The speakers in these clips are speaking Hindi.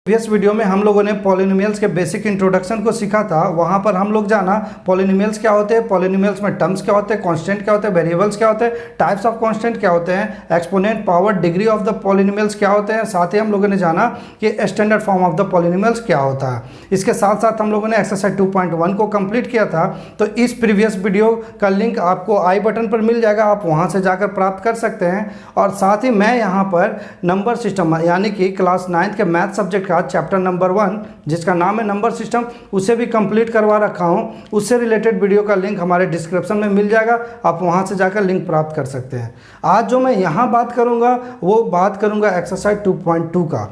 प्रीवियस वीडियो में हम लोगों ने पॉलिनोमियल्स के बेसिक इंट्रोडक्शन को सीखा था। वहाँ पर हम लोग जाना पॉलिनोमियल्स क्या होते हैं, पॉलिनोमियल्स में टर्म्स क्या होते हैं, कांस्टेंट क्या होते हैं, वेरिएबल्स क्या होते हैं, टाइप्स ऑफ कांस्टेंट क्या होते हैं, exponent, power, degree of the polynomials क्या होते हैं। साथ ही हम लोगों ने जाना कि standard form of the polynomials क्या होता है। इसके साथ साथ हम लोगों ने एक्सरसाइज 2.1 को कंप्लीट किया था। तो इस प्रीवियस वीडियो का लिंक आपको आई बटन पर मिल जाएगा, आप वहाँ से जाकर प्राप्त कर सकते हैं। और साथ ही मैं यहाँ पर नंबर सिस्टम यानी कि क्लास 9th के मैथ सब्जेक्ट का चैप्टर नंबर 1 जिसका नाम है नंबर सिस्टम, उसे भी कंप्लीट करवा रखा हूँ। उससे रिलेटेड वीडियो का लिंक हमारे डिस्क्रिप्शन में मिल जाएगा, आप वहाँ से जाकर लिंक प्राप्त कर सकते हैं। आज जो मैं यहाँ बात करूँगा वो बात करूँगा एक्सरसाइज 2.2 का।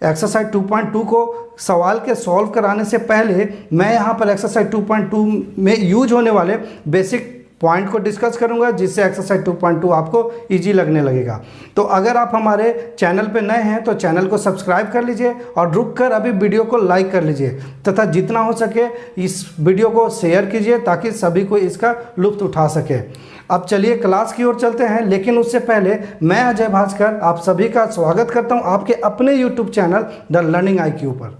एक्सरसाइज 2.2 को सवाल के सॉल्व कराने से पहले मैं यहाँ पर एक्सरसाइज 2.2 में यूज होने वाले बेसिक पॉइंट को डिस्कस करूंगा, जिससे एक्सरसाइज 2.2 आपको इजी लगने लगेगा। तो अगर आप हमारे चैनल पे नए हैं तो चैनल को सब्सक्राइब कर लीजिए और रुककर अभी वीडियो को लाइक कर लीजिए तथा जितना हो सके इस वीडियो को शेयर कीजिए ताकि सभी को इसका लुत्फ उठा सके। अब चलिए क्लास की ओर चलते हैं, लेकिन उससे पहले मैं अजय भास्कर आप सभी का स्वागत करता हूँ आपके अपने YouTube channel the learning IQ पर।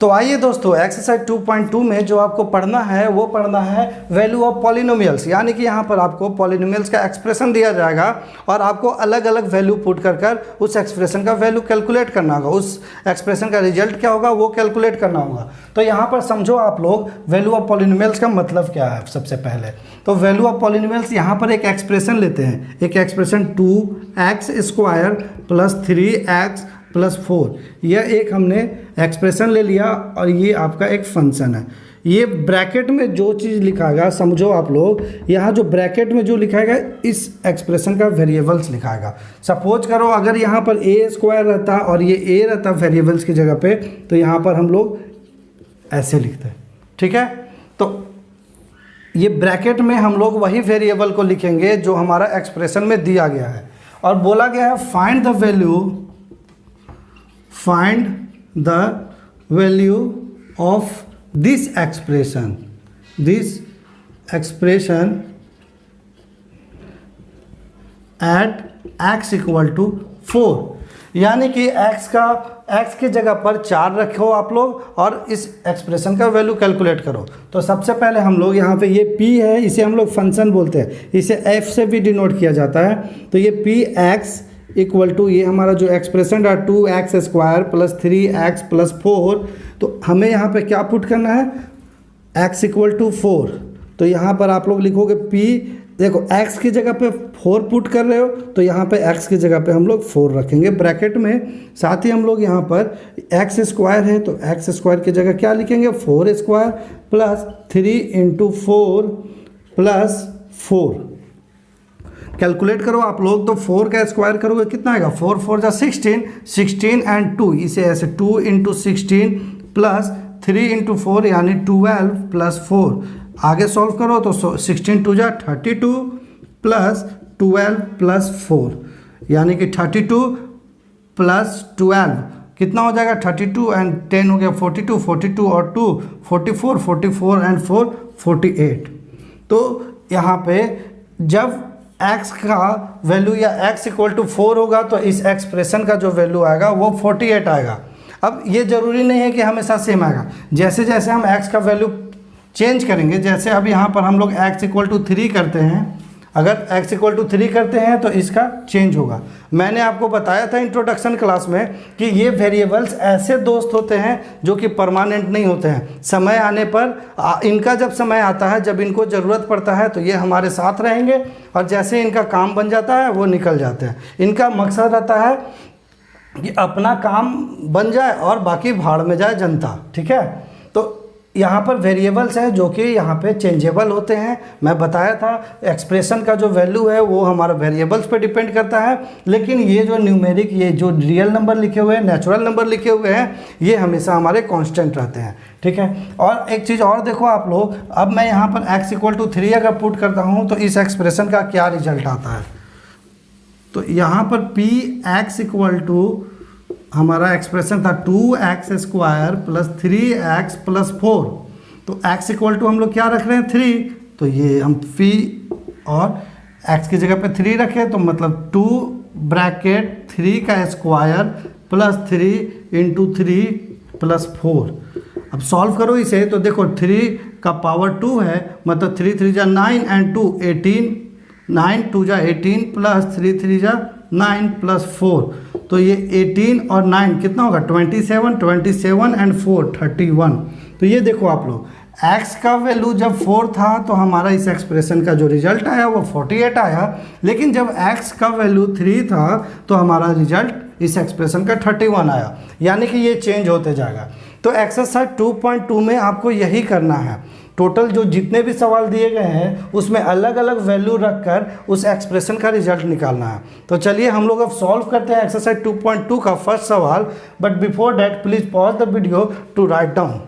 तो आइए दोस्तों, एक्सरसाइज 2.2 में जो आपको पढ़ना है वो पढ़ना है वैल्यू ऑफ पॉलिनोमियल्स, यानी कि यहाँ पर आपको पॉलिनोमियल्स का एक्सप्रेशन दिया जाएगा और आपको अलग अलग वैल्यू पुट कर उस एक्सप्रेशन का वैल्यू कैलकुलेट करना होगा, उस एक्सप्रेशन का रिजल्ट क्या होगा वो कैलकुलेट करना होगा। तो यहाँ पर समझो आप लोग वैल्यू ऑफ पॉलिनोमियल्स का मतलब क्या है। सबसे पहले तो वैल्यू ऑफ पॉलिनोमियल्स, यहाँ पर एक एक्सप्रेशन लेते हैं, एक एक्सप्रेशन 2x² + 3x + 4, यह एक हमने एक्सप्रेशन ले लिया और ये आपका एक फंक्शन है। ये ब्रैकेट में जो चीज़ लिखाएगा समझो आप लोग, यहाँ जो ब्रैकेट में जो लिखाएगा इस एक्सप्रेशन का वेरिएबल्स लिखाएगा। सपोज करो अगर यहाँ पर a² रहता और ये a रहता वेरिएबल्स की जगह पे, तो यहाँ पर हम लोग ऐसे लिखते हैं, ठीक है। तो ये ब्रैकेट में हम लोग वही वेरिएबल को लिखेंगे जो हमारा एक्सप्रेशन में दिया गया है और बोला गया है find the value of this expression at x = 4, यानी कि x की जगह पर 4 रखो आप लोग और इस एक्सप्रेशन का वैल्यू कैलकुलेट करो। तो सबसे पहले हम लोग यहाँ पे ये p है, इसे हम लोग फंक्शन बोलते हैं, इसे f से भी डिनोट किया जाता है। तो ये px = ये हमारा जो एक्सप्रेशन है 2x² + 3x + 4, तो हमें यहाँ पे क्या पुट करना है, x = 4। तो यहाँ पर आप लोग लिखोगे p, देखो x की जगह पे 4 पुट कर रहे हो तो यहाँ पे x की जगह पे हम लोग 4 रखेंगे ब्रैकेट में। साथ ही हम लोग यहाँ पर x² है तो x² की जगह क्या लिखेंगे, 4² + 3 × 4 + 4। कैलकुलेट करो आप लोग, तो 4 का स्क्वायर करोगे कितना आएगा, 4 4 जा 16, 16 एंड 2, इसे ऐसे 2 × 16 + 3 × 4 यानी 12 + 4। आगे सॉल्व करो तो 16 2 जा 32 + 12 + 4 यानी कि 32 + 12 कितना हो जाएगा, 32 एंड 10 हो गया 42, 42 और 2 44, 44 एंड 4 48। तो यहाँ पे जब x का वैल्यू या x = 4 होगा तो इस एक्सप्रेशन का जो वैल्यू आएगा वो 48 आएगा। अब ये ज़रूरी नहीं है कि हमेशा सेम आएगा, जैसे जैसे हम x का वैल्यू चेंज करेंगे, जैसे अब यहाँ पर हम लोग x = 3 करते हैं, अगर x = 3 करते हैं तो इसका चेंज होगा। मैंने आपको बताया था इंट्रोडक्शन क्लास में कि ये वेरिएबल्स ऐसे दोस्त होते हैं जो कि परमानेंट नहीं होते हैं। समय आने पर इनका जब समय आता है, जब इनको ज़रूरत पड़ता है तो ये हमारे साथ रहेंगे और जैसे इनका काम बन जाता है वो निकल जाते हैं। इनका मकसद रहता है कि अपना काम बन जाए और बाकी भाड़ में जाए जनता, ठीक है। तो यहाँ पर वेरिएबल्स हैं जो कि यहाँ पे चेंजेबल होते हैं। मैं बताया था एक्सप्रेशन का जो वैल्यू है वो हमारा वेरिएबल्स पे डिपेंड करता है, लेकिन ये जो न्यूमेरिक, ये जो रियल नंबर लिखे हुए हैं, नेचुरल नंबर लिखे हुए हैं, ये हमेशा हमारे कांस्टेंट रहते हैं, ठीक है। और एक चीज़ और देखो आप लोग, अब मैं यहाँ पर x = 3 अगर पुट करता हूँ तो इस एक्सप्रेशन का क्या रिजल्ट आता है। तो यहाँ पर px = हमारा एक्सप्रेशन था 2x² + 3x + 4, तो x = हम लोग क्या रख रहे हैं 3, तो ये हम p और x की जगह पे 3 रखें तो मतलब 2 ब्रैकेट 3 का स्क्वायर प्लस 3 इंटू 3 प्लस 4। अब सॉल्व करो इसे तो देखो 3 का पावर 2 है, मतलब 3 3 जा 9 एंड 2 18, 9 2 जा 18 प्लस 3 3 जा 9 प्लस 4, तो ये 18 और 9 कितना होगा 27, 27 एंड 4 31। तो ये देखो आप लोग x का वैल्यू जब 4 था तो हमारा इस एक्सप्रेशन का जो रिजल्ट आया वो 48 आया, लेकिन जब x का वैल्यू 3 था तो हमारा रिजल्ट इस एक्सप्रेशन का 31 आया, यानी कि ये चेंज होते जाएगा। तो एक्सरसाइज 2.2 में आपको यही करना है। टोटल जो जितने भी सवाल दिए गए हैं उसमें अलग अलग वैल्यू रखकर उस एक्सप्रेशन का रिजल्ट निकालना है। तो चलिए हम लोग अब सॉल्व करते हैं एक्सरसाइज 2.2 का फर्स्ट सवाल, but before that please pause the video to write down.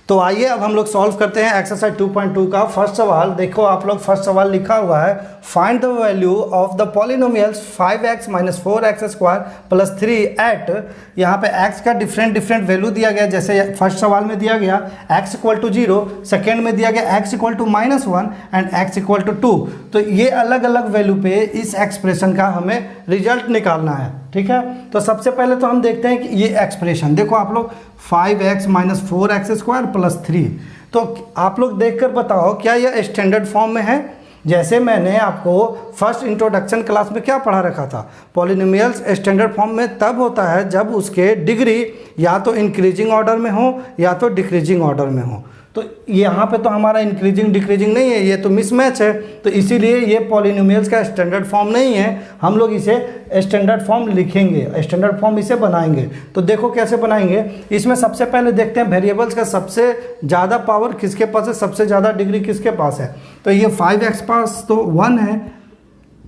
तो आइए अब हम लोग सॉल्व करते हैं एक्सरसाइज 2.2 का फर्स्ट सवाल। देखो आप लोग फर्स्ट सवाल लिखा हुआ है, find the value of the polynomials 5x - 4x² + 3 at, यहाँ पे x का डिफरेंट वैल्यू दिया गया, जैसे फर्स्ट सवाल में दिया गया x = 0, सेकेंड में दिया गया x = -1 एंड x = 2। तो ये अलग अलग वैल्यू पे इस एक्सप्रेशन का हमें रिजल्ट निकालना है, ठीक है। तो सबसे पहले तो हम देखते हैं कि ये एक्सप्रेशन देखो आप लोग 5x - 4x² + 3, तो आप लोग देखकर बताओ क्या यह स्टैंडर्ड फॉर्म में है। जैसे मैंने आपको फर्स्ट इंट्रोडक्शन क्लास में क्या पढ़ा रखा था, पॉलिनोमियल्स स्टैंडर्ड फॉर्म में तब होता है जब उसके डिग्री या तो इंक्रीजिंग ऑर्डर में हो या तो डिक्रीजिंग ऑर्डर में हो। तो यहाँ पे तो हमारा इंक्रीजिंग डिक्रीजिंग नहीं है, ये तो मिसमैच है, तो इसीलिए ये पॉलिनोमियल्स का स्टैंडर्ड फॉर्म नहीं है। हम लोग इसे स्टैंडर्ड फॉर्म लिखेंगे, स्टैंडर्ड फॉर्म इसे बनाएंगे। तो देखो कैसे बनाएंगे। इसमें सबसे पहले देखते हैं वेरिएबल्स का सबसे ज़्यादा पावर किसके पास है, सबसे ज़्यादा डिग्री किसके पास है। तो ये 5x पास तो 1 है,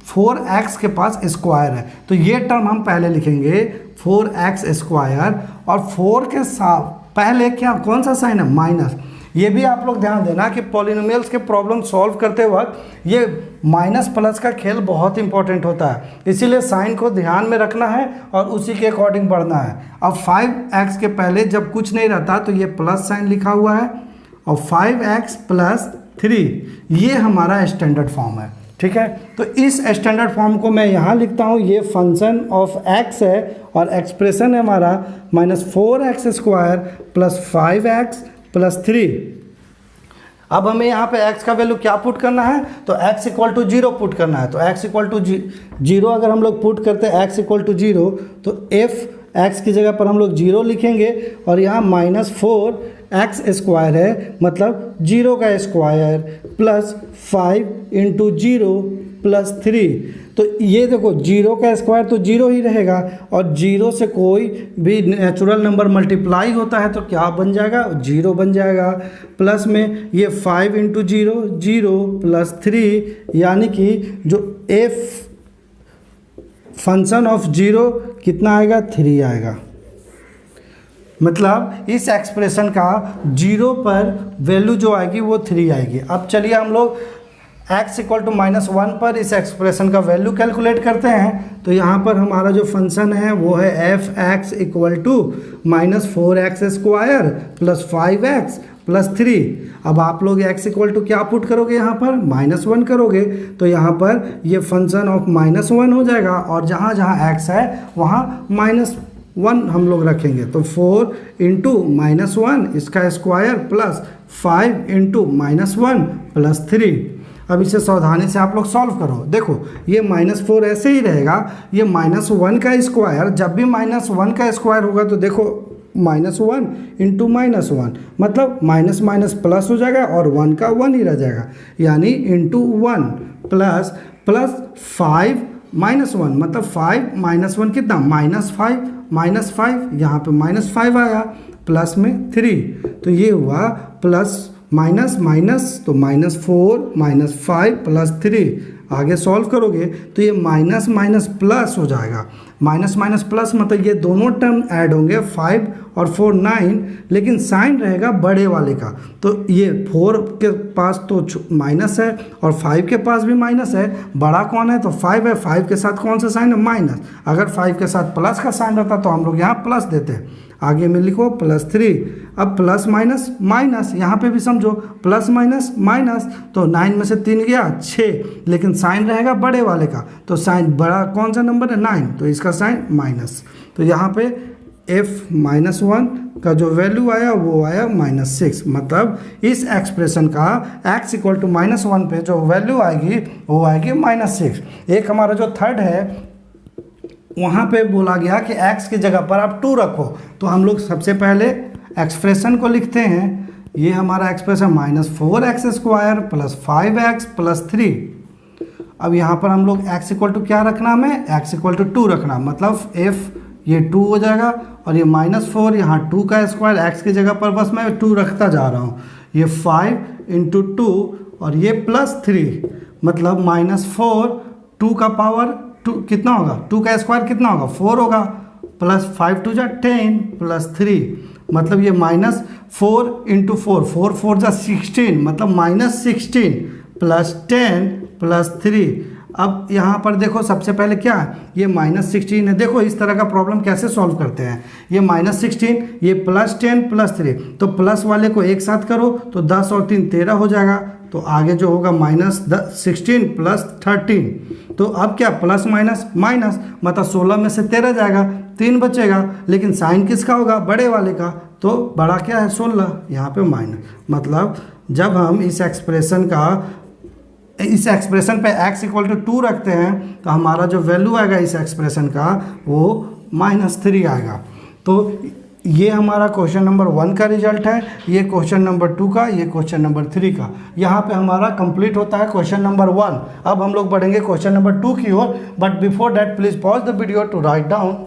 4x के पास स्क्वायर है, तो ये टर्म हम पहले लिखेंगे 4x², और 4 के साथ पहले क्या कौन सा साइन है, माइनस। ये भी आप लोग ध्यान देना कि पॉलिनोमियल्स के प्रॉब्लम सॉल्व करते वक्त ये माइनस प्लस का खेल बहुत इंपॉर्टेंट होता है, इसीलिए साइन को ध्यान में रखना है और उसी के अकॉर्डिंग बढ़ना है। अब 5x के पहले जब कुछ नहीं रहता तो ये प्लस साइन लिखा हुआ है, और 5x + 3 ये हमारा स्टैंडर्ड फॉर्म है, ठीक है। तो इस स्टैंडर्ड फॉर्म को मैं यहाँ लिखता हूँ, ये फंक्शन ऑफ x है और एक्सप्रेशन है हमारा -4x² + 5x + 3। अब हमें यहाँ पे x का वैल्यू क्या पुट करना है, तो x = 0 पुट करना है। तो x = 0 अगर हम लोग पुट करते हैं x = 0, तो x की जगह पर हम लोग 0 लिखेंगे, और यहाँ -4x² है, मतलब 0 का स्क्वायर प्लस 5 × 0 + 3। तो ये देखो 0 का स्क्वायर तो 0 ही रहेगा, और 0 से कोई भी नेचुरल नंबर मल्टीप्लाई होता है तो क्या बन जाएगा, 0 बन जाएगा। प्लस में ये 5 × 0 0 + 3, यानी कि जो फंक्शन ऑफ 0 कितना आएगा, 3 आएगा। मतलब इस एक्सप्रेशन का 0 पर वैल्यू जो आएगी वो 3 आएगी। अब चलिए हम लोग x = -1 पर इस एक्सप्रेशन का वैल्यू कैलकुलेट करते हैं। तो यहाँ पर हमारा जो फंक्शन है वो है f(x) = -4x² + 5x + 3। अब आप लोग x = क्या पुट करोगे, यहाँ पर -1 करोगे, तो यहाँ पर ये फंक्शन ऑफ -1 हो जाएगा, और जहाँ जहाँ x है वहाँ -1 हम लोग रखेंगे। तो 4 × -1 इसका स्क्वायर प्लस 5 × -1 + 3। अब इसे सावधानी से आप लोग सॉल्व करो। देखो ये -4 ऐसे ही रहेगा, ये -1 का स्क्वायर, जब भी -1 का स्क्वायर होगा तो देखो -1 × -1 मतलब माइनस माइनस प्लस हो जाएगा, और 1 का 1 ही रह जाएगा, यानी ×1 प्लस 5 -1 मतलब 5 -1 कितना, -5 यहाँ पे -5 आया, प्लस में 3, तो ये हुआ प्लस माइनस माइनस, तो -4 -5 + 3। आगे सॉल्व करोगे तो ये माइनस माइनस प्लस हो जाएगा, माइनस माइनस प्लस मतलब ये दोनों टर्म ऐड होंगे, 5 और 4 9, लेकिन साइन रहेगा बड़े वाले का। तो ये 4 के पास तो माइनस है और 5 के पास भी माइनस है, बड़ा कौन है तो 5 है, 5 के साथ कौन सा साइन है, माइनस। अगर 5 के साथ प्लस का साइन रहता तो हम लोग यहाँ प्लस देते हैं। आगे में लिखो +3। अब प्लस माइनस माइनस, यहाँ पे भी समझो प्लस माइनस माइनस, तो 9 में से 3 गया 6, लेकिन साइन रहेगा बड़े वाले का, तो साइन बड़ा कौन सा नंबर है 9, तो इसका साइन माइनस। तो यहाँ पे f-1 का जो वैल्यू आया वो आया -6। मतलब इस एक्सप्रेशन का x इक्वल टू -1 पे जो वैल्यू आएगी वो आएगी -6। एक हमारा जो थर्ड है वहाँ पे बोला गया कि x की जगह पर आप 2 रखो, तो हम लोग सबसे पहले एक्सप्रेशन को लिखते हैं। ये हमारा एक्सप्रेशन -4x² + 5x + 3। अब यहाँ पर हम लोग x इक्वल टू क्या रखना, हमें x इक्वल टू 2 रखना, मतलब f ये 2 हो जाएगा और ये -4 यहाँ 2 का स्क्वायर, x की जगह पर बस मैं 2 रखता जा रहा हूँ। ये 5 × 2 और ये +3, मतलब -4, 2 का पावर 2 कितना होगा, 2 का स्क्वायर कितना होगा 4 होगा, +5 × 2 = 10 +3, मतलब ये -4 × 4, 4 4 = 16, मतलब -16 + 10 + 3। अब यहाँ पर देखो सबसे पहले क्या है, ये -16 है। देखो इस तरह का प्रॉब्लम कैसे सॉल्व करते हैं, ये -16, ये +10 +3, तो प्लस वाले को एक साथ करो तो 10 और 3 13 हो जाएगा, तो आगे जो होगा -16 + 13। तो अब क्या प्लस माइनस माइनस, मतलब 16 में से 13 जाएगा, 3 बचेगा, लेकिन साइन किसका होगा, बड़े वाले का, तो बड़ा क्या है 16, यहाँ पे माइनस। मतलब जब हम इस एक्सप्रेशन पे x इक्वल टू 2 रखते हैं तो हमारा जो वैल्यू आएगा इस एक्सप्रेशन का वो -3 आएगा। तो ये हमारा क्वेश्चन नंबर 1 का रिजल्ट है, ये क्वेश्चन नंबर 2 का, ये क्वेश्चन नंबर 3 का। यहाँ पे हमारा कंप्लीट होता है क्वेश्चन नंबर 1। अब हम लोग बढ़ेंगे क्वेश्चन नंबर 2 की ओर, but before that please pause the video to write down.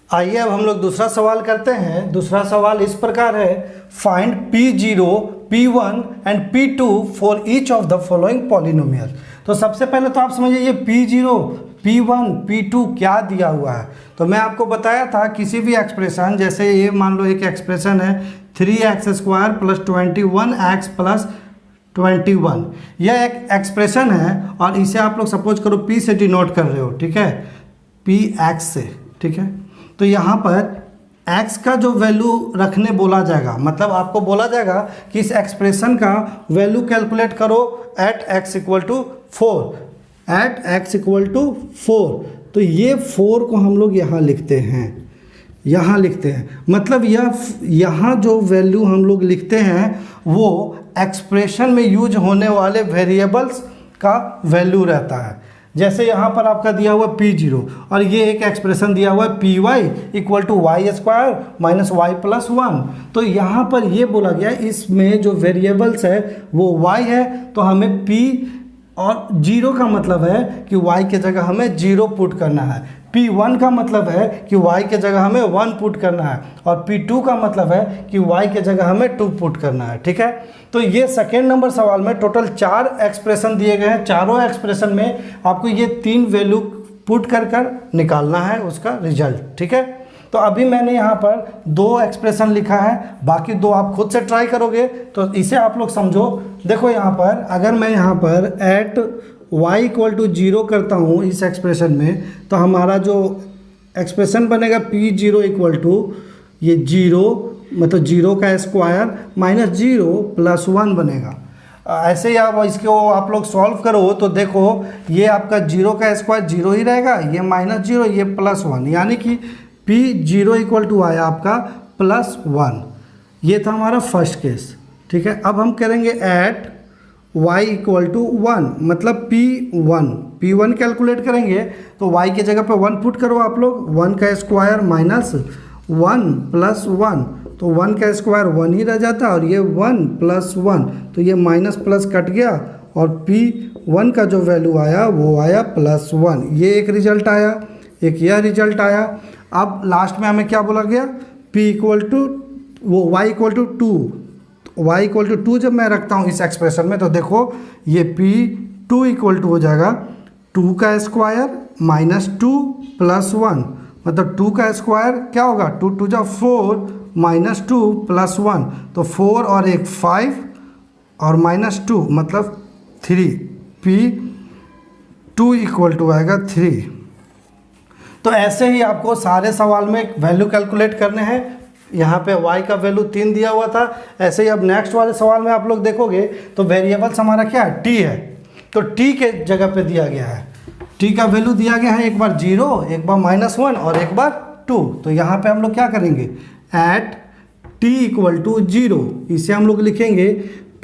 आइए अब हम लोग दूसरा सवाल करते हैं। दूसरा सवाल इस प्रकार है, find P0, P1 and P2 for each of the following polynomial. तो सबसे पहले तो आप समझिए ये P0, P1, P2 क्या दिया हुआ है। तो मैं आपको बताया था किसी भी एक्सप्रेशन, जैसे ये मान लो एक एक्सप्रेशन है 3x² + 21x + 21, यह एक एक्सप्रेशन है और इसे आप लोग सपोज करो P से डिनोट कर रहे हो, ठीक है, PX से, ठीक है। तो यहाँ पर x का जो वैल्यू रखने बोला जाएगा, मतलब आपको बोला जाएगा कि इस एक्सप्रेशन का वैल्यू कैलकुलेट करो एट x = 4, एट x = 4। तो ये 4 को हम लोग यहाँ लिखते हैं, यहाँ लिखते हैं, मतलब यहाँ जो वैल्यू हम लोग लिखते हैं वो एक्सप्रेशन में यूज होने वाले वेरिएबल्स का वैल्यू रहता है। जैसे यहाँ पर आपका दिया हुआ P0 और ये एक एक्सप्रेशन दिया हुआ है Py = y² - y + 1। तो यहाँ पर ये बोला गया इसमें जो वेरिएबल्स है वो y है, तो हमें P और 0 का मतलब है कि y के जगह हमें 0 पुट करना है, P1 का मतलब है कि y के जगह हमें 1 पुट करना है, और P2 का मतलब है कि y के जगह हमें 2 पुट करना है, ठीक है। तो ये सेकेंड नंबर सवाल में टोटल 4 एक्सप्रेशन दिए गए हैं। चारों एक्सप्रेशन में आपको ये 3 वैल्यू पुट कर निकालना है उसका रिजल्ट, ठीक है। तो अभी मैंने यहाँ पर 2 एक्सप्रेशन लिखा है, बाकी 2 आप खुद से ट्राई करोगे तो इसे आप लोग समझो। देखो यहाँ पर अगर मैं यहाँ पर एट y = 0 करता हूँ इस एक्सप्रेशन में, तो हमारा जो एक्सप्रेशन बनेगा P0 = ये 0, मतलब 0 का स्क्वायर -0 + 1 बनेगा। ऐसे ही आप इसको आप लोग सॉल्व करो तो देखो ये आपका 0 का स्क्वायर 0 ही रहेगा, ये -0, ये +1, यानी कि P0 = आया आपका +1। ये था हमारा फर्स्ट केस, ठीक है। अब हम करेंगे एट y = 1, मतलब P1 कैलकुलेट करेंगे तो y के जगह पे 1 पुट करो आप लोग, 1 का स्क्वायर -1 + 1, तो 1 का स्क्वायर 1 ही रह जाता है और ये 1 + 1, तो ये माइनस प्लस कट गया और P1 का जो वैल्यू आया वो आया +1। ये एक रिजल्ट आया, एक यह रिजल्ट आया। अब लास्ट में हमें क्या बोला गया, y = 2 जब मैं रखता हूँ इस एक्सप्रेशन में, तो देखो ये P2 = हो जाएगा 2 का स्क्वायर -2 + 1, मतलब 2 का स्क्वायर क्या होगा, 2 × 2 = 4 -2 + 1, तो 4 और 1 5 और -2 मतलब 3, P2 = आएगा 3। तो ऐसे ही आपको सारे सवाल में वैल्यू कैलकुलेट करने हैं यहाँ पे y का वैल्यू 3 दिया हुआ था। ऐसे ही अब नेक्स्ट वाले सवाल में आप लोग देखोगे तो वेरिएबल्स हमारा क्या है, t है, तो t के जगह पे दिया गया है, t का वैल्यू दिया गया है एक बार 0, एक बार -1 और एक बार 2। तो यहाँ पे हम लोग क्या करेंगे, एट t इक्वल टू 0, इसे हम लोग लिखेंगे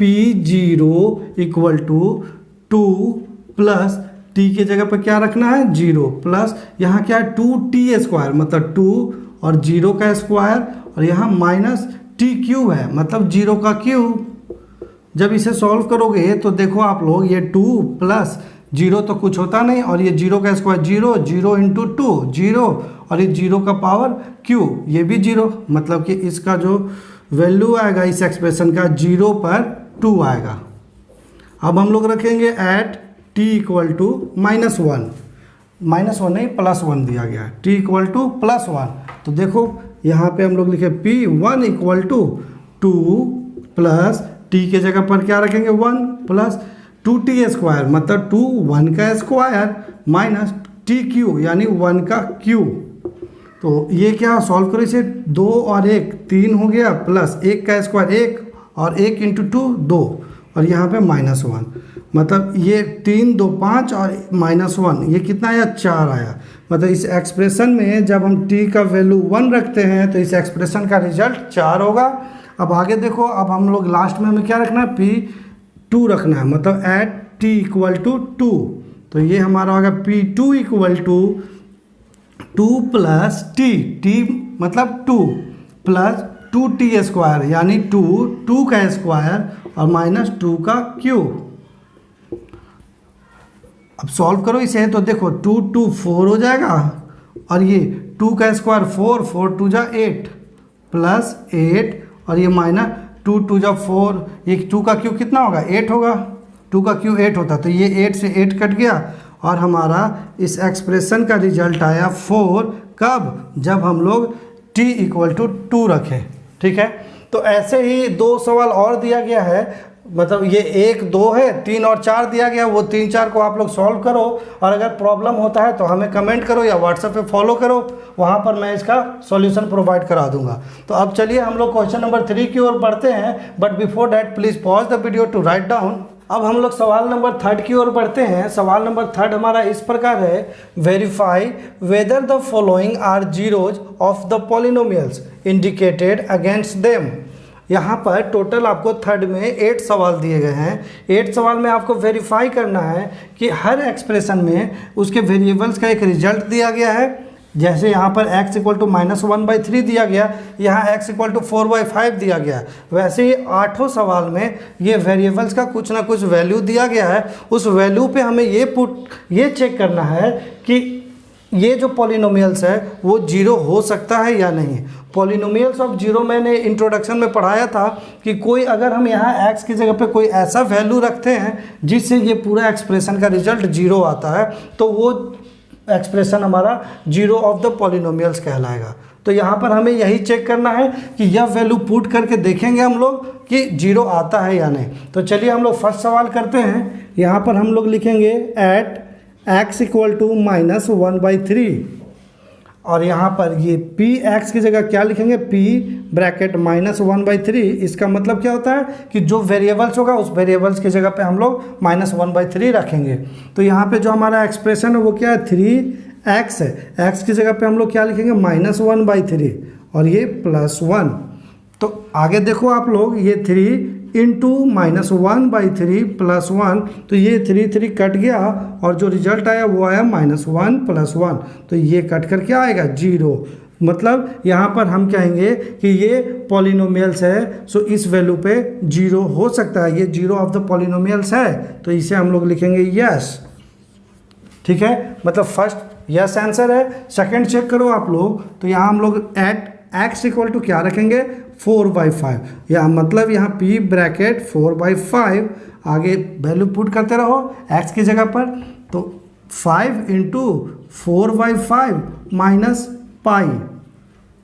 p0 equal to 2 plus t के जगह पर क्या रखना है 0 प्लस यहाँ क्या है 2t², मतलब 2 और 0 का स्क्वायर, और यहाँ माइनस t³ है, मतलब 0 का क्यूब। जब इसे सॉल्व करोगे तो देखो आप लोग, ये 2 प्लस 0 तो कुछ होता नहीं, और ये 0 का स्क्वायर 0, 0 इंटू 2 0, और ये 0 का पावर क्यूब, ये भी 0, मतलब कि इसका जो वैल्यू आएगा इस एक्सप्रेशन का 0 पर 2 आएगा। अब हम लोग रखेंगे एट t इक्वल टू -1, -1 नहीं +1 दिया गया है, t इक्वल टू +1। तो देखो यहाँ पे हम लोग लिखे p1 equal to 2 plus t के जगह पर क्या रखेंगे 1 प्लस 2t², मतलब 2 1 का स्क्वायर माइनस t³ यानी 1 का क्यूब। तो ये क्या सॉल्व करो इसे, 2 और 1 3 हो गया, प्लस 1 का स्क्वायर 1 और 1 इंटू 2 2, और यहाँ पे -1, मतलब ये 3 2 5 और -1, ये कितना आया 4 आया। मतलब इस एक्सप्रेशन में जब हम t का वैल्यू 1 रखते हैं तो इस एक्सप्रेशन का रिजल्ट 4 होगा। अब आगे देखो, अब हम लोग लास्ट में हमें क्या रखना है, p2 रखना है, मतलब एट t इक्वल टू 2। तो ये हमारा होगा p2 equal to 2 plus t मतलब 2 प्लस 2t², यानी 2 का स्क्वायर और माइनस 2 का क्यूब। अब सॉल्व करो इसे, तो देखो 2 2 4 हो जाएगा, और ये 2 का स्क्वायर 4 4 2 जा 8 प्लस 8, और ये माइनस 2 2 जा 4, ये 2 का क्यूब कितना होगा 8 होगा, 2 का क्यूब 8 होता, तो ये 8 से 8 कट गया, और हमारा इस एक्सप्रेशन का रिजल्ट आया 4। कब, जब हम लोग t इक्वल टू 2 रखें। ठीक है, तो ऐसे ही 2 सवाल और दिया गया है, मतलब ये 1 2 है, 3 और 4 दिया गया, वो 3 4 को आप लोग सॉल्व करो, और अगर प्रॉब्लम होता है तो हमें कमेंट करो या व्हाट्सएप पे फॉलो करो, वहाँ पर मैं इसका सॉल्यूशन प्रोवाइड करा दूंगा। तो अब चलिए हम लोग क्वेश्चन नंबर 3 की ओर बढ़ते हैं, but before that please pause the video to write down. अब हम लोग सवाल नंबर 3 की ओर बढ़ते हैं। सवाल नंबर 3 हमारा इस प्रकार है, verify whether the following are zeros of the polynomials indicated against them. यहाँ पर टोटल आपको 3 में 8 सवाल दिए गए हैं। 8 सवाल में आपको वेरीफाई करना है कि हर एक्सप्रेशन में उसके वेरिएबल्स का एक रिजल्ट दिया गया है। जैसे यहाँ पर x इक्वल टू -1/3 दिया गया, यहाँ x इक्वल टू 4/5 दिया गया, वैसे ही 8 सवाल में ये वेरिएबल्स का कुछ ना कुछ वैल्यू दिया गया है। उस वैल्यू पे हमें ये चेक करना है कि ये जो पॉलिनोमियल्स है वो जीरो हो सकता है या नहीं। पॉलिनोमियल्स ऑफ जीरो मैंने इंट्रोडक्शन में पढ़ाया था कि कोई अगर हम यहाँ x की जगह पे कोई ऐसा वैल्यू रखते हैं जिससे ये पूरा एक्सप्रेशन का रिजल्ट जीरो आता है, तो वो एक्सप्रेशन हमारा जीरो ऑफ द पॉलिनोमियल्स कहलाएगा। तो यहाँ पर हमें यही चेक करना है कि यह वैल्यू पुट करके देखेंगे हम लोग कि जीरो आता है या नहीं। तो चलिए हम लोग फर्स्ट सवाल करते हैं। यहाँ पर हम लोग लिखेंगे एट x इक्वल टू -1/3, और यहाँ पर ये p x की जगह क्या लिखेंगे, p ब्रैकेट -1/3। इसका मतलब क्या होता है कि जो वेरिएबल्स होगा उस वेरिएबल्स की जगह पे हम लोग -1/3 रखेंगे। तो यहाँ पे जो हमारा एक्सप्रेशन है वो क्या है, 3x है, x की जगह पे हम लोग क्या लिखेंगे -1/3 और ये +1। तो आगे देखो आप लोग, ये 3 इंटू -1/3 +1, तो ये 3 3 कट गया और जो रिजल्ट आया वो आया -1 + 1, तो ये कट कर क्या आएगा 0। मतलब यहाँ पर हम कहेंगे कि ये पॉलिनोमियल्स है, सो इस वैल्यू पे 0 हो सकता है, ये जीरो ऑफ द पॉलिनोमियल्स है, तो इसे हम लोग लिखेंगे यस। ठीक है, मतलब फर्स्ट यस आंसर है। सेकंड चेक करो आप लोग, तो यहाँ हम लोग एट x इक्वल टू क्या रखेंगे 4/5, या मतलब यहाँ p ब्रैकेट 4/5, आगे वैल्यू पुट करते रहो x की जगह पर। तो 5 इंटू 4/5 माइनस पाई,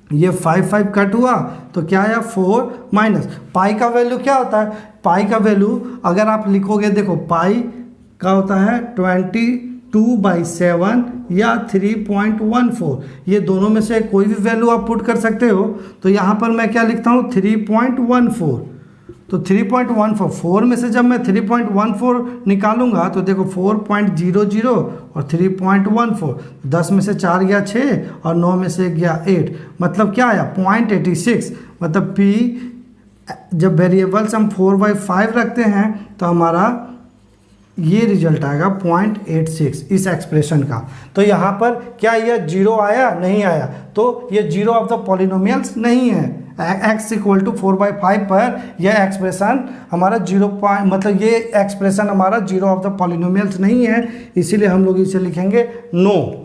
ये 5 कट हुआ तो क्या आया 4 माइनस पाई का वैल्यू क्या होता है, पाई का वैल्यू अगर आप लिखोगे, देखो पाई का होता है 20 2/7 या 3.14, ये दोनों में से कोई भी वैल्यू आप पुट कर सकते हो। तो यहाँ पर मैं क्या लिखता हूँ 3.14, तो 3.14 4 में से जब मैं 3.14 निकालूंगा तो देखो 4.00 और 3.14, 10 में से 4 गया 6 और 9 में से गया 8, मतलब क्या आया 0.86। मतलब P जब वेरिएबल्स हम 4/5 रखते हैं तो हमारा ये रिजल्ट आएगा 0.86 इस एक्सप्रेशन का। तो यहाँ पर क्या यह जीरो आया? नहीं आया, तो ये जीरो ऑफ द पॉलिनोमियल्स नहीं है। x इक्वल टू 4/5 पर यह एक्सप्रेशन हमारा मतलब ये एक्सप्रेशन हमारा जीरो ऑफ द पॉलिनोमियल्स नहीं है, इसीलिए हम लोग इसे लिखेंगे नो।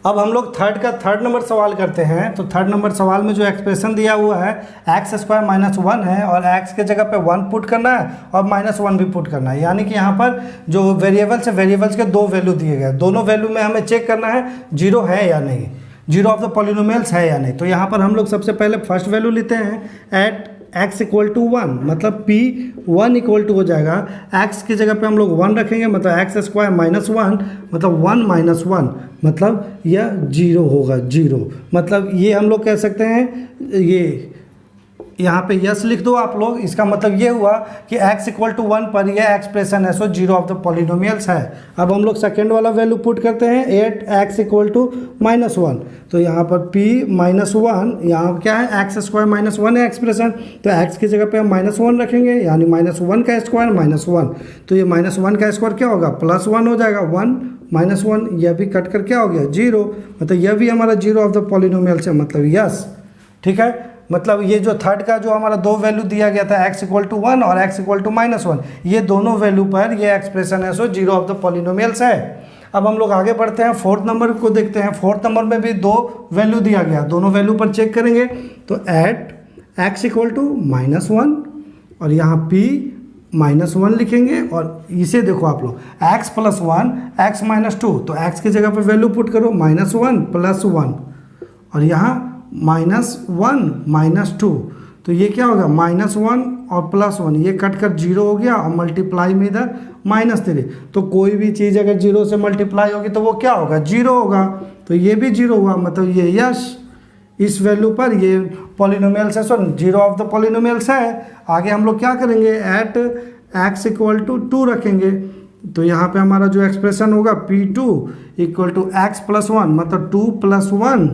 अब हम लोग थर्ड नंबर सवाल करते हैं। तो थर्ड नंबर सवाल में जो एक्सप्रेशन दिया हुआ है x² - 1 है और x के जगह पे 1 पुट करना है और -1 भी पुट करना है, यानी कि यहाँ पर जो वेरिएबल्स है वेरिएबल्स के दो वैल्यू दिए गए, दोनों वैल्यू में हमें चेक करना है जीरो है या नहीं, जीरो ऑफ द पॉलिनोमियल्स है या नहीं। तो यहाँ पर हम लोग सबसे पहले फर्स्ट वैल्यू लेते हैं एट x इक्वल टू 1, मतलब p 1 इक्वल टू हो जाएगा x की जगह पे हम लोग 1 रखेंगे, मतलब x² - 1 मतलब 1 - 1 मतलब यह जीरो होगा, जीरो। मतलब ये हम लोग कह सकते हैं, ये यहाँ पे यस लिख दो आप लोग, इसका मतलब ये हुआ कि x इक्वल टू 1 पर यह एक्सप्रेशन है so zero of the polynomials है। अब हम लोग सेकेंड वाला वैल्यू पुट करते हैं 8x इक्वल टू -1, तो यहाँ पर p -1, यहाँ क्या है x² - 1 है एक्सप्रेशन, तो x की जगह पे हम -1 रखेंगे, यानी -1 का स्क्वायर -1, तो ये -1 का स्क्वायर क्या होगा +1 हो जाएगा, 1 - 1 यह भी कट कर क्या हो गया जीरो, मतलब यह भी हमारा जीरो ऑफ द पॉलिनोमियल्स है, मतलब यस। ठीक है, मतलब ये जो थर्ड का जो हमारा दो वैल्यू दिया गया था x इक्वल टू 1 और x इक्वल टू -1, ये दोनों वैल्यू पर ये एक्सप्रेशन है so zero of the polynomials है। अब हम लोग आगे बढ़ते हैं, फोर्थ नंबर को देखते हैं। फोर्थ नंबर में भी दो वैल्यू दिया गया, दोनों वैल्यू पर चेक करेंगे। तो एट x इक्वल टू -1 और यहाँ p -1 लिखेंगे और इसे देखो आप लोग x + 1 x - 2, तो x की जगह पर वैल्यू पुट करो -1 + 1 और यहाँ -1 - 2, तो ये क्या होगा -1 और +1, ये कट कर जीरो हो गया और मल्टीप्लाई में इधर -3। तो कोई भी चीज़ अगर जीरो से मल्टीप्लाई होगी तो वो क्या होगा जीरो होगा, तो ये भी जीरो हुआ, मतलब ये यस इस वैल्यू पर ये पॉलिनोमियल्स है, so zero of the polynomials है। आगे हम लोग क्या करेंगे एट x इक्वल टू 2 रखेंगे, तो यहाँ पे हमारा जो एक्सप्रेशन होगा P2 इक्वल टू x + 1 मतलब 2 + 1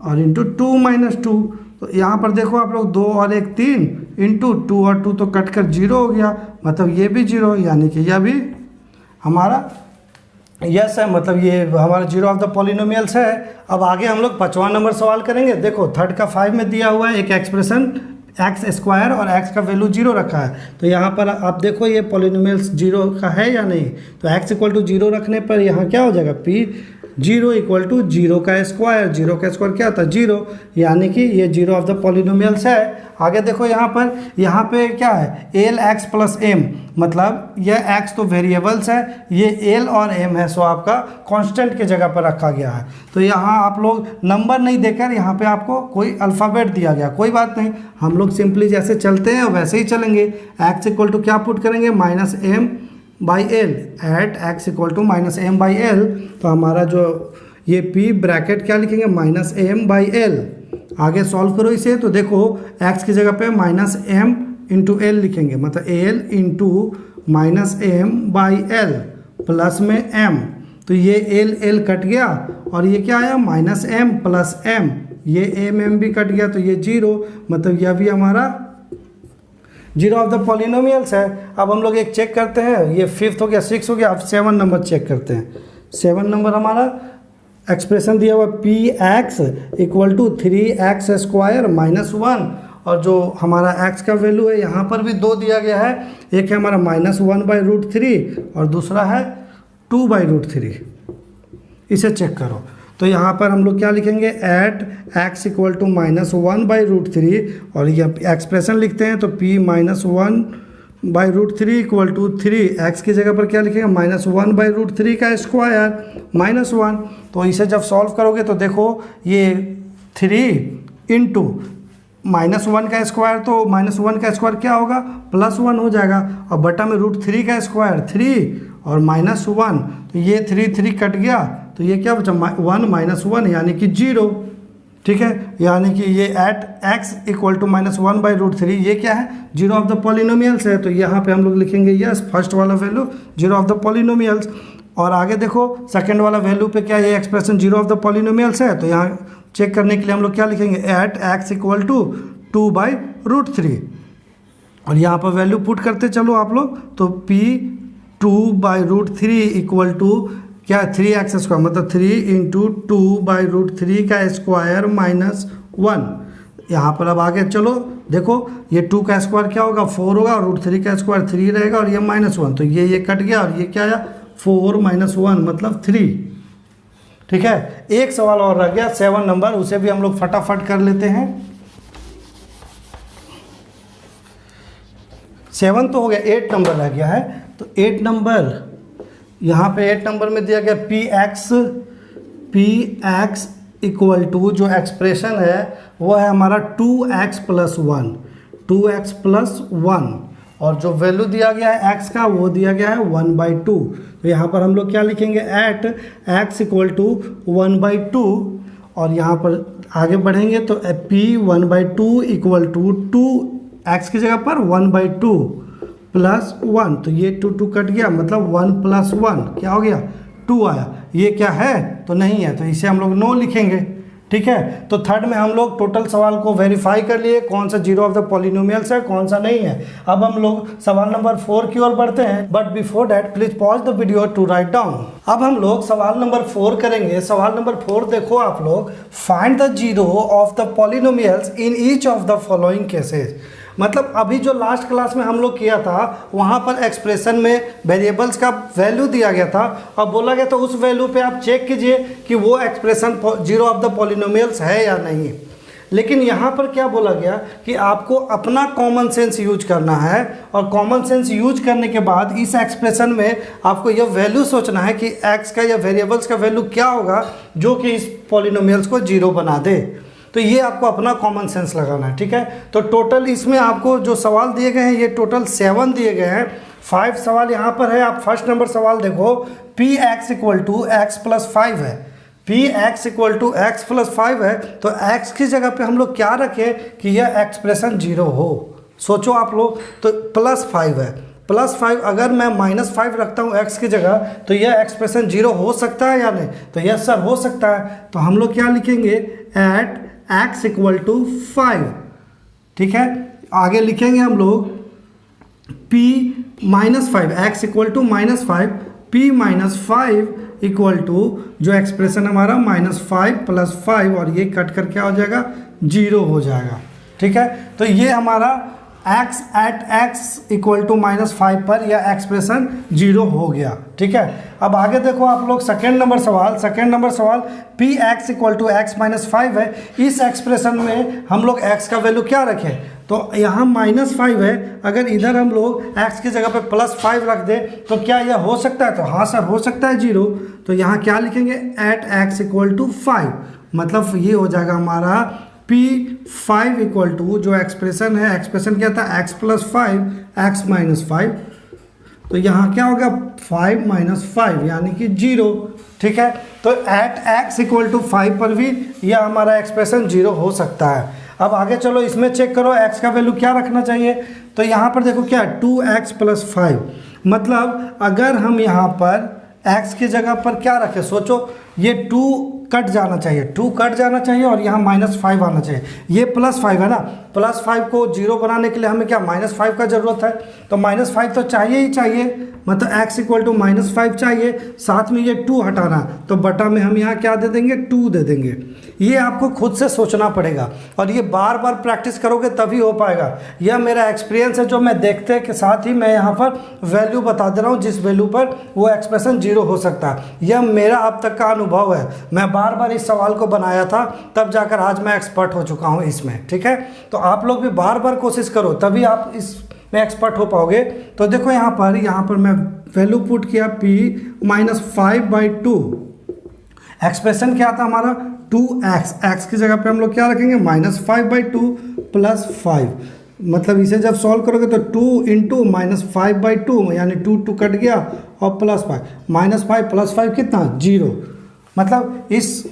और इंटू 2 - 2, तो यहाँ पर देखो आप लोग 2 और 1 3 इंटू 2 और 2 तो कट कर जीरो हो गया, मतलब ये भी जीरो, यानी कि यह भी हमारा यस है, मतलब ये हमारा जीरो ऑफ द पॉलिनोमियल्स है। अब आगे हम लोग 5वां नंबर सवाल करेंगे। देखो थर्ड का 5 में दिया हुआ है एक एक्सप्रेशन x² और x का वैल्यू जीरो रखा है, तो यहाँ पर आप देखो ये पॉलिनोमियल्स जीरो का है या नहीं। तो x इक्वल टू 0 रखने पर यहाँ क्या हो जाएगा p 0 इक्वल टू 0 का स्क्वायर, 0 का स्क्वायर क्या होता है जीरो, यानी कि ये जीरो ऑफ द पॉलिनोमियल्स है। आगे देखो यहाँ पे क्या है lx + m, मतलब यह x तो वेरिएबल्स है, ये l और m है, सो आपका कांस्टेंट की जगह पर रखा गया है। तो यहाँ आप लोग नंबर नहीं देकर यहाँ पे आपको कोई अल्फ़ाबेट दिया गया, कोई बात नहीं, हम लोग सिंपली जैसे चलते हैं वैसे ही चलेंगे। x इक्वल टू क्या पुट करेंगे -m/l eight x equal to -m/l, तो हमारा जो ये p ब्रैकेट क्या लिखेंगे -m/l। आगे सॉल्व करो इसे, तो देखो x की जगह पे -m × l लिखेंगे, मतलब l × -m/l प्लस में m, तो ये l कट गया और ये क्या आया -m + m, ये m भी कट गया, तो ये जीरो, मतलब यह भी हमारा जीरो ऑफ द पॉलिनोमियल्स है। अब हम लोग एक चेक करते हैं, ये 5th हो गया 6 हो गया, अब 7 नंबर चेक करते हैं। 7 नंबर हमारा एक्सप्रेशन दिया हुआ px इक्वल टू 3x² - 1, और जो हमारा x का वैल्यू है यहाँ पर भी 2 दिया गया है, एक है हमारा -1/√3 और दूसरा है 2/√3। इसे चेक करो, तो यहाँ पर हम लोग क्या लिखेंगे एट x इक्वल टू -1/√3 और ये एक्सप्रेशन लिखते हैं, तो p -1/√3 इक्वल टू 3, x की जगह पर क्या लिखेंगे -1/√3 का स्क्वायर -1, तो इसे जब सॉल्व करोगे तो देखो ये 3 इंटू -1 का स्क्वायर, तो -1 का स्क्वायर क्या होगा +1 हो जाएगा, और बटा में √3 का स्क्वायर 3 और -1, तो ये 3 कट गया, तो ये क्या बचा 1 - 1 यानी कि 0। ठीक है, यानी कि ये एट x इक्वल टू -1/√3 ये क्या है, 0 ऑफ द पॉलिनोमियल्स है। तो यहाँ पे हम लोग लिखेंगे यस, फर्स्ट वाला वैल्यू 0 ऑफ द पॉलिनोमियल्स। और आगे देखो सेकंड वाला वैल्यू पे क्या ये एक्सप्रेशन 0 ऑफ द पॉलिनोमियल्स है, तो यहाँ चेक करने के लिए हम लोग क्या लिखेंगे, एट x इक्वल टू 2/√3। और यहाँ पर वैल्यू पुट करते चलो आप लोग, तो p 2/√3 इक्वल टू क्या है 3x², मतलब 3 × 2/√3 का स्क्वायर -1। यहाँ पर अब आगे चलो देखो, ये 2 का स्क्वायर क्या होगा 4 होगा, और √3 का स्क्वायर 3 रहेगा, और ये -1, तो ये कट गया, और ये क्या आया 4 - 1 मतलब 3। ठीक है, एक सवाल और रह गया 7 नंबर, उसे भी हम लोग फटाफट कर लेते हैं। 7 तो हो गया, 8 नंबर रह गया है। तो 8 नंबर, यहाँ पे 8 नंबर में दिया गया px इक्वल टू, जो एक्सप्रेशन है वो है हमारा 2x + 1, 2x + 1, और जो वैल्यू दिया गया है x का वो दिया गया है 1/2। तो यहाँ पर हम लोग क्या लिखेंगे, एट x इक्वल टू 1/2, और यहाँ पर आगे बढ़ेंगे तो p 1/2 इक्वल टू 2x की जगह पर 1/2 + 1, तो ये 2 कट गया, मतलब 1 + 1 क्या हो गया 2 आया। ये क्या है, तो नहीं है, तो इसे हम लोग नो लिखेंगे। ठीक है, तो थर्ड में हम लोग टोटल सवाल को वेरीफाई कर लिए, कौन सा 0 ऑफ द पॉलिनोमियल्स है, कौन सा नहीं है। अब हम लोग सवाल नंबर 4 की ओर बढ़ते हैं, but before that please pause the video to write down. अब हम लोग सवाल नंबर 4 करेंगे। सवाल नंबर 4 देखो आप लोग, find the 0 of the polynomials in each of the following cases. मतलब अभी जो लास्ट क्लास में हम लोग किया था, वहाँ पर एक्सप्रेशन में वेरिएबल्स का वैल्यू दिया गया था, और बोला गया तो उस वैल्यू पे आप चेक कीजिए कि वो एक्सप्रेशन 0 ऑफ द पॉलिनोमियल्स है या नहीं। लेकिन यहाँ पर क्या बोला गया कि आपको अपना कॉमन सेंस यूज करना है, और कॉमन सेंस यूज करने के बाद इस एक्सप्रेशन में आपको यह वैल्यू सोचना है कि x का या वेरिएबल्स का वैल्यू क्या होगा जो कि इस पॉलिनोमियल्स को 0 बना दे। तो ये आपको अपना कॉमन सेंस लगाना है। ठीक है, तो टोटल इसमें आपको जो सवाल दिए गए हैं ये टोटल 7 दिए गए हैं। 5 सवाल यहाँ पर है। आप फर्स्ट नंबर सवाल देखो, px इक्वल टू x + 5 है, px इक्वल टू x + 5 है, तो x की जगह पे हम लोग क्या रखें कि यह एक्सप्रेशन 0 हो। सोचो आप लोग, तो +5 है, +5 अगर मैं -5 रखता हूँ x की जगह, तो यह एक्सप्रेशन 0 हो सकता है या नहीं, तो यस सर हो सकता है। तो हम लोग क्या लिखेंगे, एट x इक्वल टू 5। ठीक है, आगे लिखेंगे हम लोग p -5, x equal to -5, p -5 equal to जो एक्सप्रेशन हमारा -5 + 5, और ये कट कर क्या हो जाएगा 0 हो जाएगा। ठीक है, तो ये हमारा x at x equal to -5 पर यह एक्सप्रेशन 0 हो गया। ठीक है, अब आगे देखो आप लोग सेकेंड नंबर सवाल px इक्वल टू x - 5 है। इस एक्सप्रेशन में हम लोग x का वैल्यू क्या रखें, तो यहाँ -5 है, अगर इधर हम लोग x की जगह पे +5 रख दें तो क्या यह हो सकता है, तो हाँ सर हो सकता है 0। तो यहाँ क्या लिखेंगे, एट x इक्वल टू 5, मतलब ये हो जाएगा हमारा p5 इक्वल टू जो एक्सप्रेशन है, एक्सप्रेशन क्या था x + 5 x - 5, तो यहाँ क्या होगा 5 - 5 यानी कि 0। ठीक है, तो एट x इक्वल टू 5 पर भी यह हमारा एक्सप्रेशन 0 हो सकता है। अब आगे चलो इसमें चेक करो x का वैल्यू क्या रखना चाहिए, तो यहाँ पर देखो क्या 2x + 5, मतलब अगर हम यहाँ पर x की जगह पर क्या रखें, सोचो ये 2 कट जाना चाहिए, 2 कट जाना चाहिए, और यहाँ -5 आना चाहिए। ये +5 है ना, +5 को 0 बनाने के लिए हमें क्या -5 का ज़रूरत है, तो -5 तो चाहिए ही चाहिए, मतलब x इक्वल टू -5 चाहिए, साथ में ये 2 हटाना, तो बटा में हम यहाँ क्या दे देंगे 2 दे देंगे। ये आपको खुद से सोचना पड़ेगा, और ये बार बार प्रैक्टिस करोगे तभी हो पाएगा। यह मेरा एक्सपीरियंस है जो मैं देखते के साथ ही मैं यहाँ पर वैल्यू बता दे रहा हूँ जिस वैल्यू पर वो एक्सप्रेशन 0 हो सकता है। यह मेरा अब तक का अनुभव है, मैं बार बार इस सवाल को बनाया था, तब जाकर आज मैं एक्सपर्ट हो चुका हूँ इसमें। ठीक है, तो आप लोग भी बार बार कोशिश करो तभी आप इसमें एक्सपर्ट हो पाओगे। तो देखो यहाँ पर मैं वैल्यू पुट किया p -5/2, एक्सप्रेशन क्या था हमारा 2x, x की जगह पे हम लोग क्या रखेंगे -5/2 + 5, मतलब इसे जब सॉल्व करोगे तो 2 इंटू -5/2 यानी 2 कट गया और +5 -5 + 5 कितना 0। मतलब इस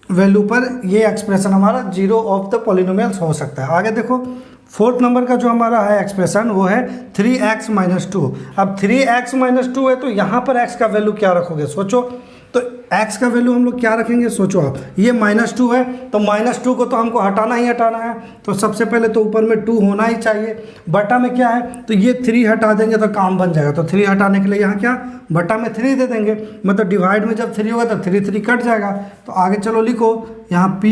वैल्यू पर ये एक्सप्रेशन हमारा 0 ऑफ द पॉलिनोमियल्स हो सकता है। आगे देखो 4th नंबर का जो हमारा है एक्सप्रेशन वो है 3x - 2। अब 3x - 2 है तो यहाँ पर x का वैल्यू क्या रखोगे सोचो। तो x का वैल्यू हम लोग क्या रखेंगे सोचो आप। ये -2 है तो -2 को तो हमको हटाना ही हटाना है, तो सबसे पहले तो ऊपर में 2 होना ही चाहिए। बटा में क्या है तो ये 3 हटा देंगे तो काम बन जाएगा। तो 3 हटाने के लिए यहाँ क्या बटा में 3 दे देंगे, मतलब डिवाइड में जब 3 होगा तो 3 कट जाएगा। तो आगे चलो लिखो यहाँ p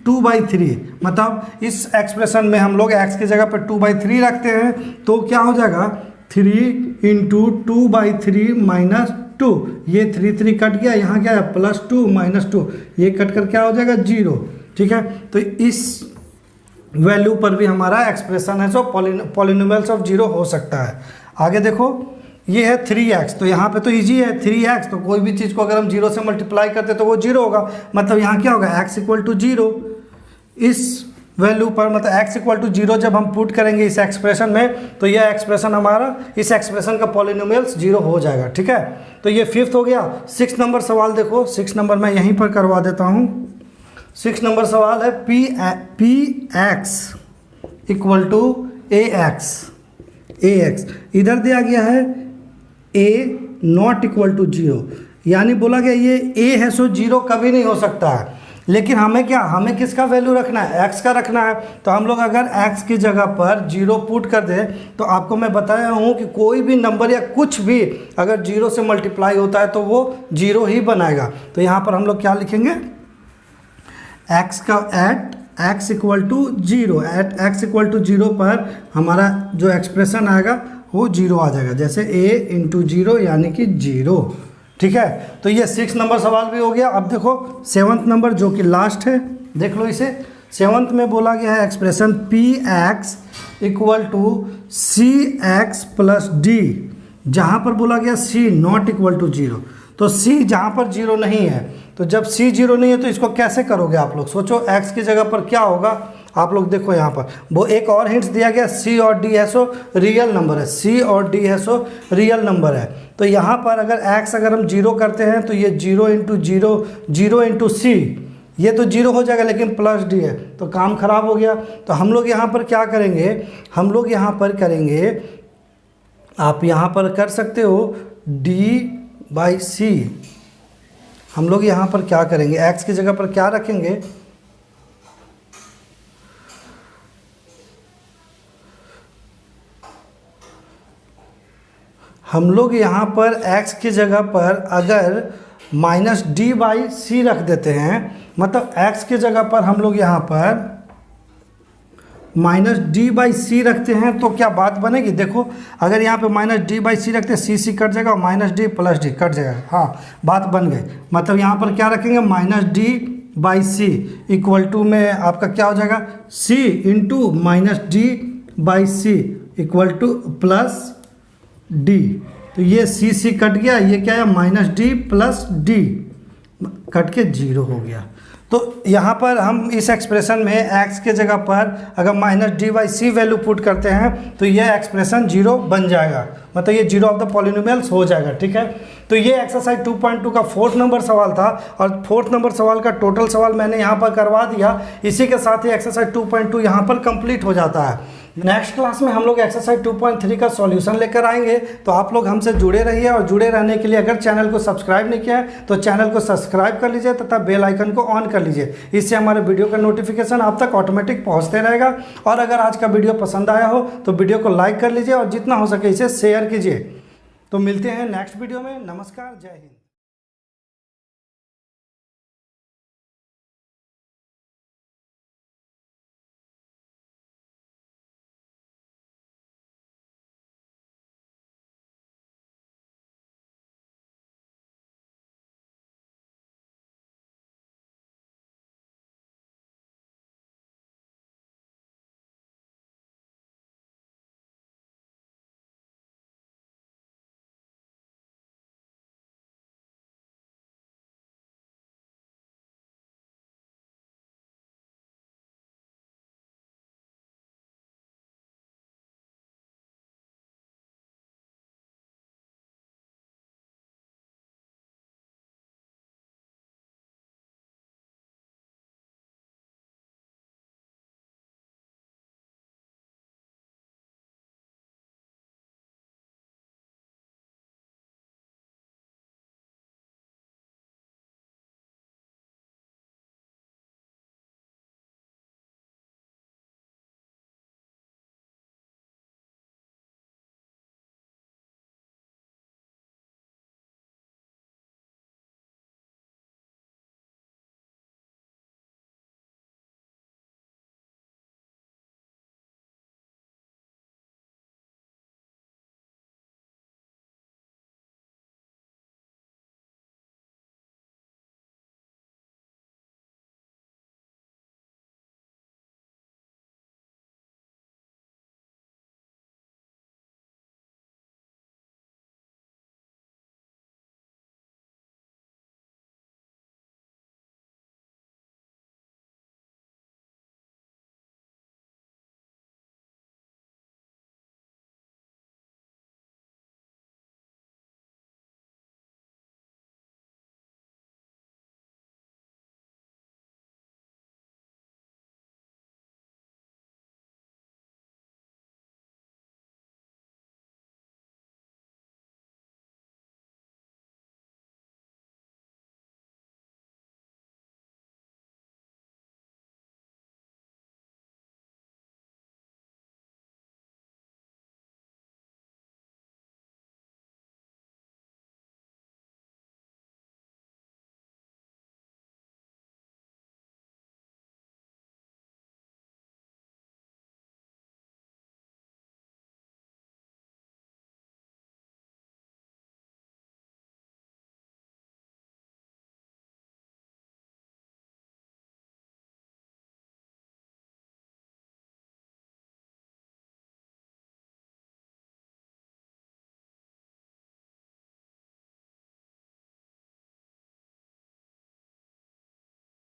2/3, मतलब इस एक्सप्रेशन में हम लोग x की जगह पर 2/3 रखते हैं तो क्या हो जाएगा 3 इंटू 2/3 - 2। ये 3 कट गया, यहाँ क्या है +2 - 2, ये कट कर क्या हो जाएगा 0। ठीक है, तो इस वैल्यू पर भी हमारा एक्सप्रेशन है जो पॉलिनोमियल्स ऑफ 0 हो सकता है। आगे देखो ये है 3x, तो यहाँ पे तो इजी है 3x, तो कोई भी चीज़ को अगर हम 0 से मल्टीप्लाई करते तो वो 0 होगा, मतलब यहाँ क्या होगा x = 0। इस वैल्यू पर मतलब x = 0 जब हम पुट करेंगे इस एक्सप्रेशन में तो यह एक्सप्रेशन हमारा इस एक्सप्रेशन का पॉलिनोमियल्स 0 हो जाएगा। ठीक है, तो ये 5th हो गया। 6 नंबर सवाल देखो, 6 नंबर मैं यहीं पर करवा देता हूँ। 6 नंबर सवाल है px = ax। इधर दिया गया है a ≠ 0, यानी बोला गया ये a है सो 0 कभी नहीं हो सकता है। लेकिन हमें किसका वैल्यू रखना है x का रखना है। तो हम लोग अगर x की जगह पर 0 पुट कर दें तो आपको मैं बताया हूँ कि कोई भी नंबर या कुछ भी अगर 0 से मल्टीप्लाई होता है तो वो 0 ही बनाएगा। तो यहाँ पर हम लोग क्या लिखेंगे x का x = 0, x = 0 पर हमारा जो एक्सप्रेशन आएगा वो 0 आ जाएगा, जैसे a × 0 यानी कि 0। ठीक है, तो ये 6 नंबर सवाल भी हो गया। अब देखो 7th नंबर जो कि लास्ट है, देख लो इसे। 7th में बोला गया है एक्सप्रेशन px = cx + d, जहाँ पर बोला गया c ≠ 0। तो c जहाँ पर 0 नहीं है, तो जब c 0 नहीं है तो इसको कैसे करोगे आप लोग सोचो। x की जगह पर क्या होगा आप लोग देखो, यहाँ पर वो एक और हिंट्स दिया गया c और d है सो रियल नंबर है, c और d है सो रियल नंबर है। तो यहाँ पर अगर x अगर हम 0 करते हैं तो ये 0 × 0 0 × c, ये तो 0 हो जाएगा लेकिन +d है तो काम खराब हो गया। तो हम लोग यहाँ पर क्या करेंगे, हम लोग यहाँ पर करेंगे, आप यहाँ पर कर सकते हो d/c। हम लोग यहाँ पर क्या करेंगे x की जगह पर क्या रखेंगे, हम लोग यहाँ पर x की जगह पर अगर -d/c रख देते हैं, मतलब x की जगह पर हम लोग यहाँ पर -d/c रखते हैं तो क्या बात बनेगी। देखो अगर यहाँ पे -d/c रखते हैं c कट जाएगा और -d + d कट जाएगा, हाँ बात बन गई। मतलब यहाँ पर क्या रखेंगे -d/c इक्वल में आपका क्या हो जाएगा c × -d/c = d। तो ये c कट गया, ये क्या है -d + d कट के 0 हो गया। तो यहाँ पर हम इस एक्सप्रेशन में x के जगह पर अगर -d/c वैल्यू पुट करते हैं तो ये एक्सप्रेशन 0 बन जाएगा, मतलब ये 0 ऑफ द पॉलिनोमियल्स हो जाएगा। ठीक है, तो ये एक्सरसाइज 2.2 का 4th नंबर सवाल था और 4th नंबर सवाल का टोटल सवाल मैंने यहाँ पर करवा दिया। इसी के साथ ही एक्सरसाइज 2.2 यहाँ पर कंप्लीट हो जाता है। नेक्स्ट क्लास में हम लोग एक्सरसाइज 2.3 का सॉल्यूशन लेकर आएंगे, तो आप लोग हमसे जुड़े रहिए। और जुड़े रहने के लिए अगर चैनल को सब्सक्राइब नहीं किया है तो चैनल को सब्सक्राइब कर लीजिए तथा बेल आइकन को ऑन कर लीजिए, इससे हमारे वीडियो का नोटिफिकेशन आप तक ऑटोमेटिक पहुंचते रहेगा। और अगर आज का वीडियो पसंद आया हो तो वीडियो को लाइक कर लीजिए और जितना हो सके इसे शेयर कीजिए। तो मिलते हैं नेक्स्ट वीडियो में। नमस्कार, जय हिंद।